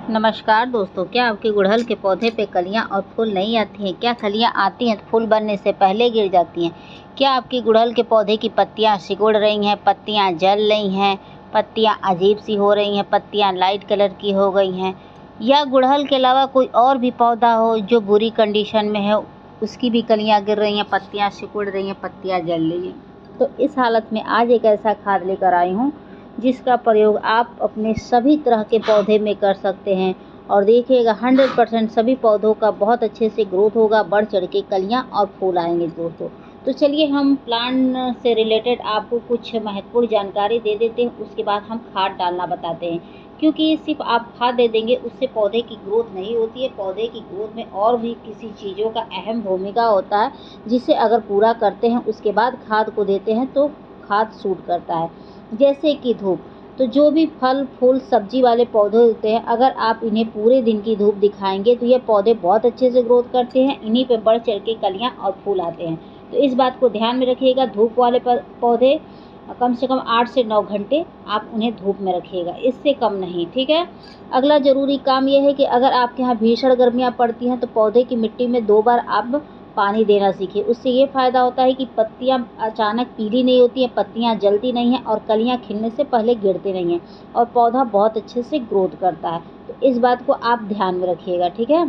नमस्कार दोस्तों, क्या आपके गुड़हल के पौधे पे कलियां और फूल नहीं आती हैं? क्या कलियां आती हैं तो फूल बनने से पहले गिर जाती हैं? क्या आपके गुड़हल के पौधे की पत्तियां सिकुड़ रही हैं, पत्तियां जल रही हैं, पत्तियां अजीब सी हो रही हैं, पत्तियां लाइट कलर की हो गई हैं, या गुड़हल के अलावा कोई और भी पौधा हो जो बुरी कंडीशन में है, उसकी भी कलियां गिर रही हैं, पत्तियां सिकुड़ रही हैं, पत्तियां जल रही हैं? तो इस हालत में आज एक ऐसा खाद लेकर आई हूँ जिसका प्रयोग आप अपने सभी तरह के पौधे में कर सकते हैं और देखिएगा 100% सभी पौधों का बहुत अच्छे से ग्रोथ होगा, बढ़ चढ़ के कलियाँ और फूल आएंगे दोस्तों। तो चलिए हम प्लांट से रिलेटेड आपको कुछ महत्वपूर्ण जानकारी दे देते हैं, उसके बाद हम खाद डालना बताते हैं। क्योंकि सिर्फ आप खाद दे देंगे उससे पौधे की ग्रोथ नहीं होती है, पौधे की ग्रोथ में और भी किसी चीज़ों का अहम भूमिका होता है, जिसे अगर पूरा करते हैं उसके बाद खाद को देते हैं तो खाद सूट करता है। जैसे कि धूप, तो जो भी फल फूल सब्जी वाले पौधे होते हैं, अगर आप इन्हें पूरे दिन की धूप दिखाएंगे तो ये पौधे बहुत अच्छे से ग्रोथ करते हैं, इन्हीं पे बढ़ चढ़ के कलियाँ और फूल आते हैं। तो इस बात को ध्यान में रखिएगा, धूप वाले पौधे कम से कम 8 से 9 घंटे आप उन्हें धूप में रखिएगा, इससे कम नहीं, ठीक है। अगला ज़रूरी काम यह है कि अगर आपके यहाँ भीषण गर्मियाँ पड़ती हैं तो पौधे की मिट्टी में 2 बार आप पानी देना सीखिए। उससे ये फ़ायदा होता है कि पत्तियाँ अचानक पीली नहीं होती हैं, पत्तियाँ जलती नहीं हैं और कलियाँ खिलने से पहले गिरती नहीं हैं और पौधा बहुत अच्छे से ग्रोथ करता है। तो इस बात को आप ध्यान में रखिएगा, ठीक है।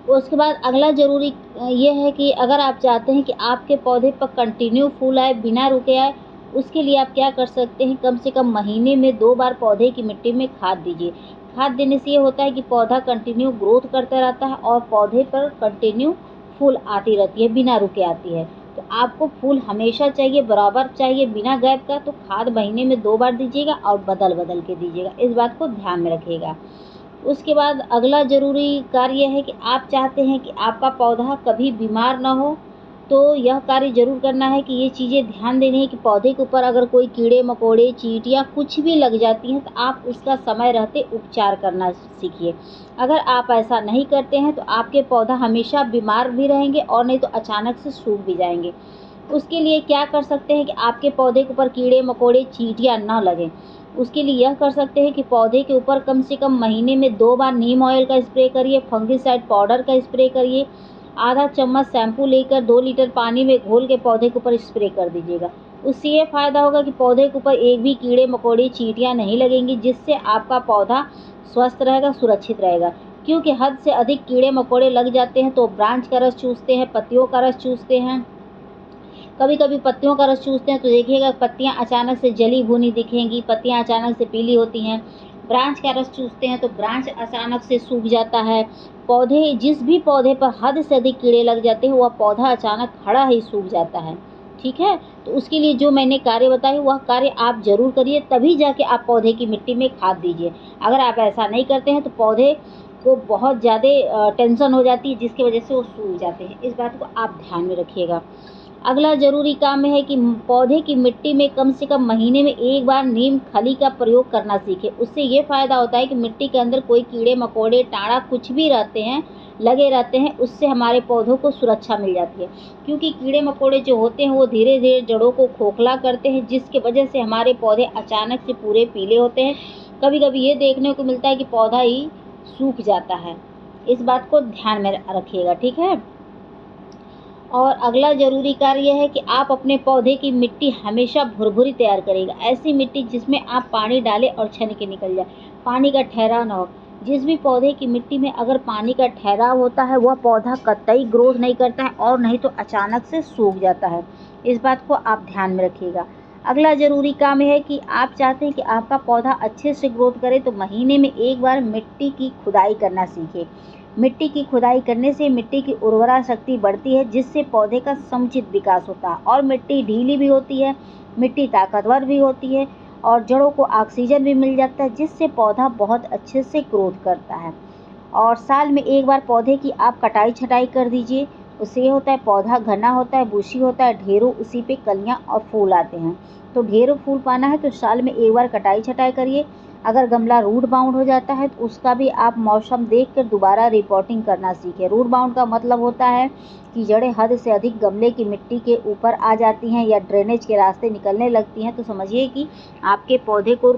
उसके बाद अगला ज़रूरी ये है कि अगर आप चाहते हैं कि आपके पौधे पर कंटिन्यू फूल आए, बिना रुके आए, उसके लिए आप क्या कर सकते हैं, कम से कम महीने में 2 बार पौधे की मिट्टी में खाद दीजिए। खाद देने से ये होता है कि पौधा कंटिन्यू ग्रोथ करता रहता है और पौधे पर कंटिन्यू फूल आती रहती है, बिना रुके आती है। तो आपको फूल हमेशा चाहिए, बराबर चाहिए, बिना गैप का, तो खाद महीने में 2 बार दीजिएगा और बदल बदल के दीजिएगा, इस बात को ध्यान में रखिएगा। उसके बाद अगला ज़रूरी कार्य है कि आप चाहते हैं कि आपका पौधा कभी बीमार ना हो, तो यह कार्य ज़रूर करना है कि ये चीज़ें ध्यान देनी है कि पौधे के ऊपर अगर कोई कीड़े मकोड़े चींटियाँ कुछ भी लग जाती हैं तो आप उसका समय रहते उपचार करना सीखिए। अगर आप ऐसा नहीं करते हैं तो आपके पौधा हमेशा बीमार भी रहेंगे और नहीं तो अचानक से सूख भी जाएंगे। उसके लिए क्या कर सकते हैं कि आपके पौधे के ऊपर कीड़े मकोड़े चींटियाँ ना लगें, उसके लिए यह कर सकते हैं कि पौधे के ऊपर कम से कम महीने में 2 बार नीम ऑयल का स्प्रे करिए, फंगिसाइड पाउडर का स्प्रे करिए। आधा चम्मच शैम्पू लेकर 2 लीटर पानी में घोल के पौधे के ऊपर स्प्रे कर दीजिएगा। उससे ये फ़ायदा होगा कि पौधे के ऊपर एक भी कीड़े मकोड़े चींटियाँ नहीं लगेंगी, जिससे आपका पौधा स्वस्थ रहेगा, सुरक्षित रहेगा। क्योंकि हद से अधिक कीड़े मकोड़े लग जाते हैं तो ब्रांच का रस चूसते हैं, पत्तियों का रस चूसते हैं, कभी कभी पत्तियों का रस चूसते हैं तो देखिएगा पत्तियां अचानक से जली भुनी दिखेंगी, पत्तियां अचानक से पीली होती हैं। ब्रांच का रस चूसते हैं तो ब्रांच अचानक से सूख जाता है। पौधे, जिस भी पौधे पर हद से अधिक कीड़े लग जाते हैं वह पौधा अचानक खड़ा ही सूख जाता है, ठीक है। तो उसके लिए जो मैंने कार्य बताए वह कार्य आप जरूर करिए, तभी जाके आप पौधे की मिट्टी में खाद दीजिए। अगर आप ऐसा नहीं करते हैं तो पौधे को बहुत ज़्यादा टेंशन हो जाती है, जिसकी वजह से वो सूख जाते हैं, इस बात को आप ध्यान में रखिएगा। अगला ज़रूरी काम है कि पौधे की मिट्टी में कम से कम महीने में 1 बार नीम खली का प्रयोग करना सीखें। उससे ये फ़ायदा होता है कि मिट्टी के अंदर कोई कीड़े मकोड़े टाड़ा कुछ भी रहते हैं, लगे रहते हैं, उससे हमारे पौधों को सुरक्षा मिल जाती है। क्योंकि कीड़े मकोड़े जो होते हैं वो धीरे धीरे जड़ों को खोखला करते हैं, जिसकी वजह से हमारे पौधे अचानक से पूरे पीले होते हैं। कभी कभी ये देखने को मिलता है कि पौधा ही सूख जाता है, इस बात को ध्यान में रखिएगा, ठीक है। और अगला ज़रूरी कार्य यह है कि आप अपने पौधे की मिट्टी हमेशा भुरभुरी तैयार करेगा, ऐसी मिट्टी जिसमें आप पानी डालें और छन के निकल जाए, पानी का ठहराव ना हो। जिस भी पौधे की मिट्टी में अगर पानी का ठहराव होता है वह पौधा कतई ग्रोथ नहीं करता है और नहीं तो अचानक से सूख जाता है, इस बात को आप ध्यान में रखिएगा। अगला ज़रूरी काम है कि आप चाहते हैं कि आपका पौधा अच्छे से ग्रोथ करे तो महीने में 1 बार मिट्टी की खुदाई करना सीखें। मिट्टी की खुदाई करने से मिट्टी की उर्वरा शक्ति बढ़ती है, जिससे पौधे का समुचित विकास होता है और मिट्टी ढीली भी होती है, मिट्टी ताकतवर भी होती है और जड़ों को ऑक्सीजन भी मिल जाता है, जिससे पौधा बहुत अच्छे से ग्रोथ करता है। और साल में 1 बार पौधे की आप कटाई छटाई कर दीजिए, उससे ये होता है पौधा घना होता है, बुशी होता है, ढेरों उसी पे कलियाँ और फूल आते हैं। तो ढेरों फूल पाना है तो साल में 1 बार कटाई छटाई करिए। अगर गमला रूट बाउंड हो जाता है तो उसका भी आप मौसम देख कर दोबारा रिपोर्टिंग करना सीखें। रूट बाउंड का मतलब होता है कि जड़ें हद से अधिक गमले की मिट्टी के ऊपर आ जाती हैं या ड्रेनेज के रास्ते निकलने लगती हैं, तो समझिए कि आपके पौधे को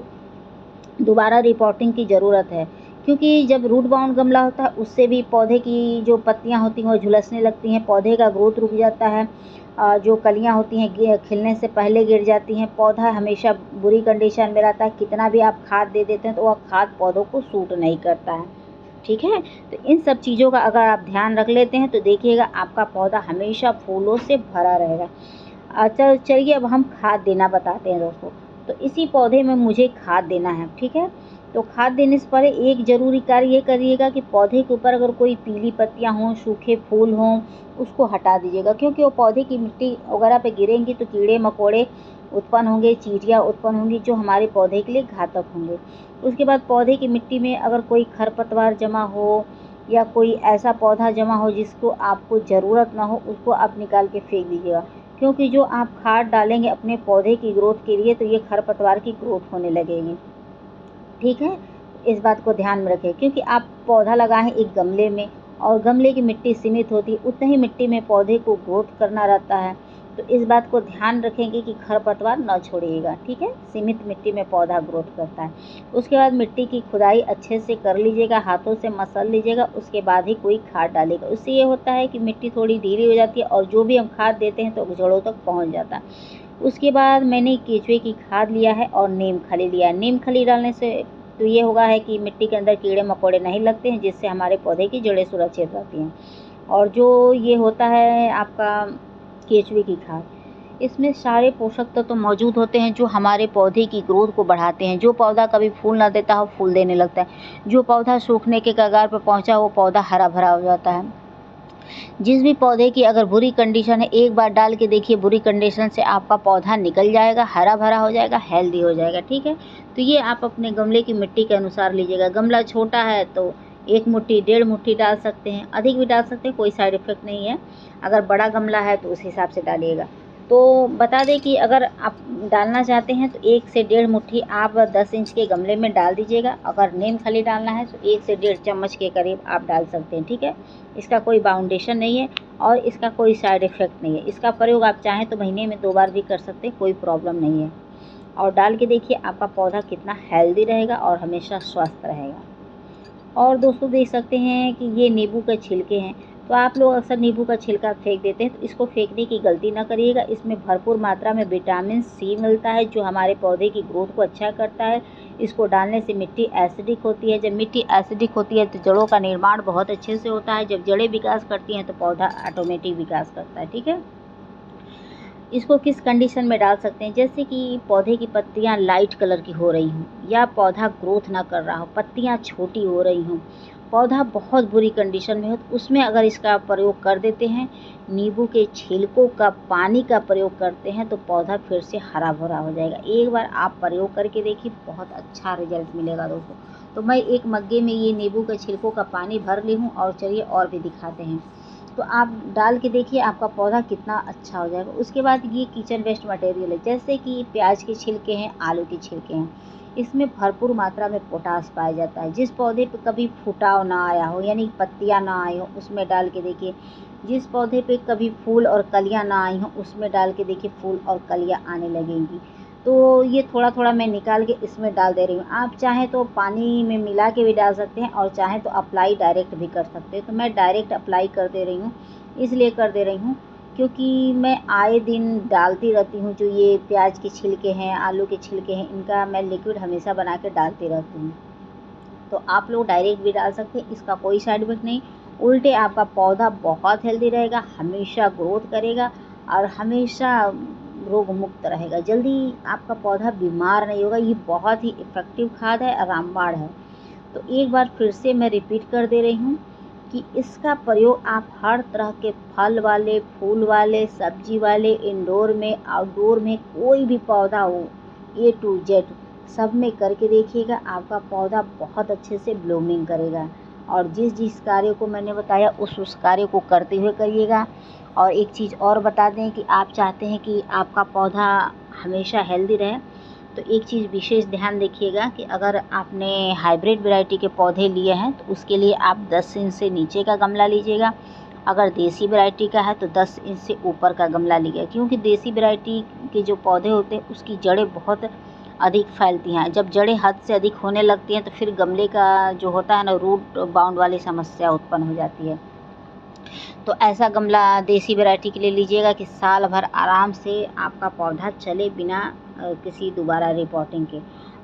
दोबारा रिपोर्टिंग की ज़रूरत है। क्योंकि जब रूट बाउंड गमला होता है उससे भी पौधे की जो पत्तियां होती हैं वो झुलसने लगती हैं, पौधे का ग्रोथ रुक जाता है, जो कलियां होती हैं खिलने से पहले गिर जाती हैं, पौधा हमेशा बुरी कंडीशन में रहता है। कितना भी आप खाद दे देते हैं तो वह खाद पौधों को सूट नहीं करता है। ठीक है, तो इन सब चीज़ों का अगर आप ध्यान रख लेते हैं तो देखिएगा आपका पौधा हमेशा फूलों से भरा रहेगा। अच्छा चलिए अब हम खाद देना बताते हैं दोस्तों। तो इसी पौधे में मुझे खाद देना है, ठीक है। तो खाद देने से पहले एक ज़रूरी कार्य ये करिएगा कि पौधे के ऊपर अगर कोई पीली पत्तियां हों, सूखे फूल हों, उसको हटा दीजिएगा, क्योंकि वो पौधे की मिट्टी वगैरह पे गिरेंगी तो कीड़े मकोड़े उत्पन्न होंगे, चींटियाँ उत्पन्न होंगी जो हमारे पौधे के लिए घातक होंगे। उसके बाद पौधे की मिट्टी में अगर कोई खरपतवार जमा हो या कोई ऐसा पौधा जमा हो जिसको आपको ज़रूरत ना हो, उसको आप निकाल के फेंक दीजिएगा, क्योंकि जो आप खाद डालेंगे अपने पौधे की ग्रोथ के लिए तो ये खरपतवार की ग्रोथ होने लगेगी। ठीक है, इस बात को ध्यान में रखें, क्योंकि आप पौधा लगाए हैं एक गमले में और गमले की मिट्टी सीमित होती है, उतनी ही मिट्टी में पौधे को ग्रोथ करना रहता है। तो इस बात को ध्यान रखेंगे कि खरपतवार न छोड़िएगा। ठीक है, सीमित मिट्टी में पौधा ग्रोथ करता है। उसके बाद मिट्टी की खुदाई अच्छे से कर लीजिएगा, हाथों से मसल लीजिएगा, उसके बाद ही कोई खाद डालेगा। उससे ये होता है कि मिट्टी थोड़ी ढीली हो जाती है और जो भी हम खाद देते हैं तो जड़ों तक पहुँच जाता है। उसके बाद मैंने केचुए की खाद लिया है और नीम खली लिया है। नीम खली डालने से तो ये होगा है कि मिट्टी के अंदर कीड़े मकोड़े नहीं लगते हैं, जिससे हमारे पौधे की जड़ें सुरक्षित रहती हैं। और जो ये होता है आपका केचुए की खाद, इसमें सारे पोषक तत्व तो मौजूद होते हैं जो हमारे पौधे की ग्रोथ को बढ़ाते हैं। जो पौधा कभी फूल ना देता हो फूल देने लगता है, जो पौधा सूखने के कगार पर पहुंचा वो पौधा हरा भरा हो जाता है। जिस भी पौधे की अगर बुरी कंडीशन है, एक बार डाल के देखिए, बुरी कंडीशन से आपका पौधा निकल जाएगा, हरा भरा हो जाएगा, हेल्दी हो जाएगा। ठीक है, तो ये आप अपने गमले की मिट्टी के अनुसार लीजिएगा। गमला छोटा है तो 1 मुट्ठी 1.5 मुट्ठी डाल सकते हैं, अधिक भी डाल सकते हैं, कोई साइड इफ़ेक्ट नहीं है। अगर बड़ा गमला है तो उस हिसाब से डालिएगा। तो बता दें कि अगर आप डालना चाहते हैं तो 1 से 1.5 मुट्ठी आप 10 इंच के गमले में डाल दीजिएगा। अगर नीम खली डालना है तो 1 से 1.5 चम्मच के करीब आप डाल सकते हैं। ठीक है, इसका कोई बाउंडेशन नहीं है और इसका कोई साइड इफ़ेक्ट नहीं है। इसका प्रयोग आप चाहें तो महीने में 2 बार भी कर सकते हैं, कोई प्रॉब्लम नहीं है। और डाल के देखिए आपका पौधा कितना हेल्दी रहेगा और हमेशा स्वस्थ रहेगा। और दोस्तों देख सकते हैं कि ये नींबू के छिलके हैं, तो आप लोग अक्सर नींबू का छिलका फेंक देते हैं, तो इसको फेंकने की गलती ना करिएगा। इसमें भरपूर मात्रा में विटामिन सी मिलता है जो हमारे पौधे की ग्रोथ को अच्छा करता है। इसको डालने से मिट्टी एसिडिक होती है, जब मिट्टी एसिडिक होती है तो जड़ों का निर्माण बहुत अच्छे से होता है। जब जड़ें विकास करती हैं तो पौधा ऑटोमेटिक विकास करता है। ठीक है, इसको किस कंडीशन में डाल सकते हैं, जैसे कि पौधे की पत्तियां लाइट कलर की हो रही हों या पौधा ग्रोथ ना कर रहा हो, पत्तियां छोटी हो रही हों, पौधा बहुत बुरी कंडीशन में हो, तो उसमें अगर इसका प्रयोग कर देते हैं, नींबू के छिलकों का पानी का प्रयोग करते हैं तो पौधा फिर से हरा भरा हो जाएगा। एक बार आप प्रयोग करके देखिए, बहुत अच्छा रिजल्ट मिलेगा दोस्तों। तो मैं एक मग्गे में ये नींबू के छिलकों का पानी भर ली हूँ और चलिए और भी दिखाते हैं। तो आप डाल के देखिए आपका पौधा कितना अच्छा हो जाएगा। उसके बाद ये किचन वेस्ट मटेरियल है, जैसे कि प्याज के छिलके हैं, आलू के छिलके हैं, इसमें भरपूर मात्रा में पोटास पाया जाता है। जिस पौधे पे कभी फुटाव ना आया हो, यानी पत्तियां ना आई हो, उसमें डाल के देखिए। जिस पौधे पे कभी फूल और कलियां ना आई हो, उसमें डाल के देखिए फूल और कलियां आने लगेंगी। तो ये थोड़ा थोड़ा मैं निकाल के इसमें डाल दे रही हूँ। आप चाहें तो पानी में मिला के भी डाल सकते हैं और चाहें तो अप्लाई डायरेक्ट भी कर सकते हैं। तो मैं डायरेक्ट अप्लाई कर दे रही हूँ, इसलिए कर दे रही हूँ क्योंकि मैं आए दिन डालती रहती हूँ। जो ये प्याज के छिलके हैं, आलू के छिलके हैं, इनका मैं लिक्विड हमेशा बना के डालती रहती हूँ। तो आप लोग डायरेक्ट भी डाल सकते हैं, इसका कोई साइड इफेक्ट नहीं। उल्टे आपका पौधा बहुत हेल्दी रहेगा, हमेशा ग्रोथ करेगा और हमेशा रोग मुक्त रहेगा। जल्दी आपका पौधा बीमार नहीं होगा। ये बहुत ही इफ़ेक्टिव खाद है, रामबाण है। तो एक बार फिर से मैं रिपीट कर दे रही हूँ कि इसका प्रयोग आप हर तरह के फल वाले, फूल वाले, सब्जी वाले, इंडोर में, आउटडोर में, कोई भी पौधा हो, A to Z सब में करके देखिएगा। आपका पौधा बहुत अच्छे से ब्लूमिंग करेगा। और जिस जिस कार्य को मैंने बताया उस कार्य को करते हुए करिएगा। और एक चीज़ और बता दें कि आप चाहते हैं कि आपका पौधा हमेशा हेल्दी रहे, तो एक चीज़ विशेष ध्यान देखिएगा कि अगर आपने हाइब्रिड वैरायटी के पौधे लिए हैं तो उसके लिए आप 10 इंच से नीचे का गमला लीजिएगा। अगर देसी वैरायटी का है तो 10 इंच से ऊपर का गमला लीजिएगा, क्योंकि देसी वैरायटी के जो पौधे होते हैं उसकी जड़ें बहुत अधिक फैलती हैं। जब जड़ें हद से अधिक होने लगती हैं तो फिर गमले का जो होता है ना, रूट बाउंड वाली समस्या उत्पन्न हो जाती है। तो ऐसा गमला देसी वैरायटी के लिए लीजिएगा कि साल भर आराम से आपका पौधा चले बिना किसी दोबारा रिपोर्टिंग के।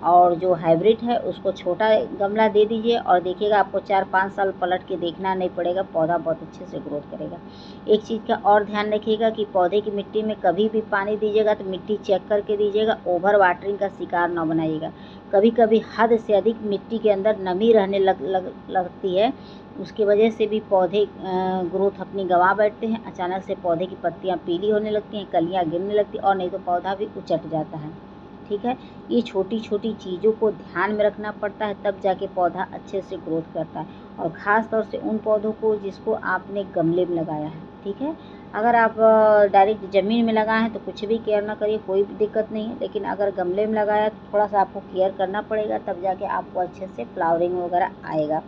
और जो हाइब्रिड है उसको छोटा गमला दे दीजिए और देखिएगा आपको 4-5 साल पलट के देखना नहीं पड़ेगा, पौधा बहुत अच्छे से ग्रोथ करेगा। एक चीज़ का और ध्यान रखिएगा कि पौधे की मिट्टी में कभी भी पानी दीजिएगा तो मिट्टी चेक करके दीजिएगा, ओवर वाटरिंग का शिकार ना बनाइएगा। कभी कभी हद से अधिक मिट्टी के अंदर नमी रहने लगती है, उसकी वजह से भी पौधे ग्रोथ अपनी गंवा बैठते हैं। अचानक से पौधे की पत्तियां पीली होने लगती हैं, कलियां गिरने लगती हैं और नहीं तो पौधा भी उचट जाता है। ठीक है, ये छोटी छोटी चीज़ों को ध्यान में रखना पड़ता है, तब जाके पौधा अच्छे से ग्रोथ करता है। और ख़ास तौर से उन पौधों को जिसको आपने गमले में लगाया है। ठीक है, अगर आप डायरेक्ट ज़मीन में लगाए हैं तो कुछ भी केयर ना करिए, कोई भी दिक्कत नहीं है। लेकिन अगर गमले में लगाया तो थोड़ा सा आपको केयर करना पड़ेगा, तब जाके आपको अच्छे से फ्लावरिंग वगैरह आएगा।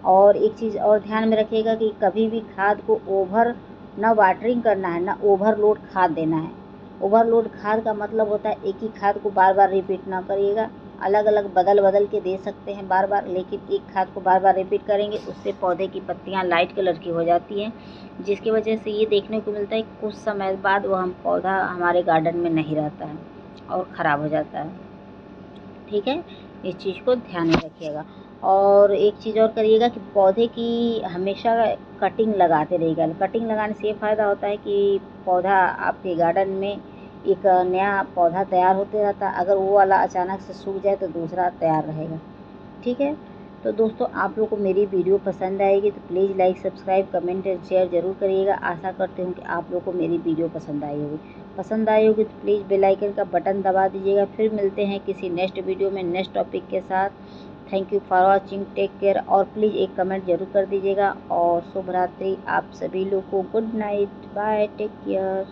और एक चीज़ और ध्यान में रखिएगा कि कभी भी खाद को ओवर ना वाटरिंग करना है, ना ओवरलोड खाद देना है। ओवरलोड खाद का मतलब होता है एक ही खाद को बार बार रिपीट ना करिएगा, अलग अलग बदल बदल के दे सकते हैं बार बार, लेकिन एक खाद को बार बार रिपीट करेंगे उससे पौधे की पत्तियां लाइट कलर की हो जाती हैं, जिसकी वजह से ये देखने को मिलता है कि कुछ समय बाद वो पौधा हमारे गार्डन में नहीं रहता है और ख़राब हो जाता है। ठीक है, इस चीज़ को ध्यान में रखिएगा। और एक चीज़ और करिएगा कि पौधे की हमेशा कटिंग लगाते रहिएगा। कटिंग लगाने से ये फ़ायदा होता है कि पौधा आपके गार्डन में एक नया पौधा तैयार होते रहता है। अगर वो वाला अचानक से सूख जाए तो दूसरा तैयार रहेगा। ठीक है, तो दोस्तों आप लोग को मेरी वीडियो पसंद आएगी तो please like, subscribe, comment and share ज़रूर करिएगा। आशा करती हूँ कि आप लोग को मेरी वीडियो पसंद आई होगी तो प्लीज़ बेल आइकन का बटन दबा दीजिएगा। फिर मिलते हैं किसी नेक्स्ट वीडियो में नेक्स्ट टॉपिक के साथ। Thank you for watching, take care. और प्लीज़ एक कमेंट ज़रूर कर दीजिएगा। और शुभ रात्रि आप सभी लोग को, good night, bye, take care.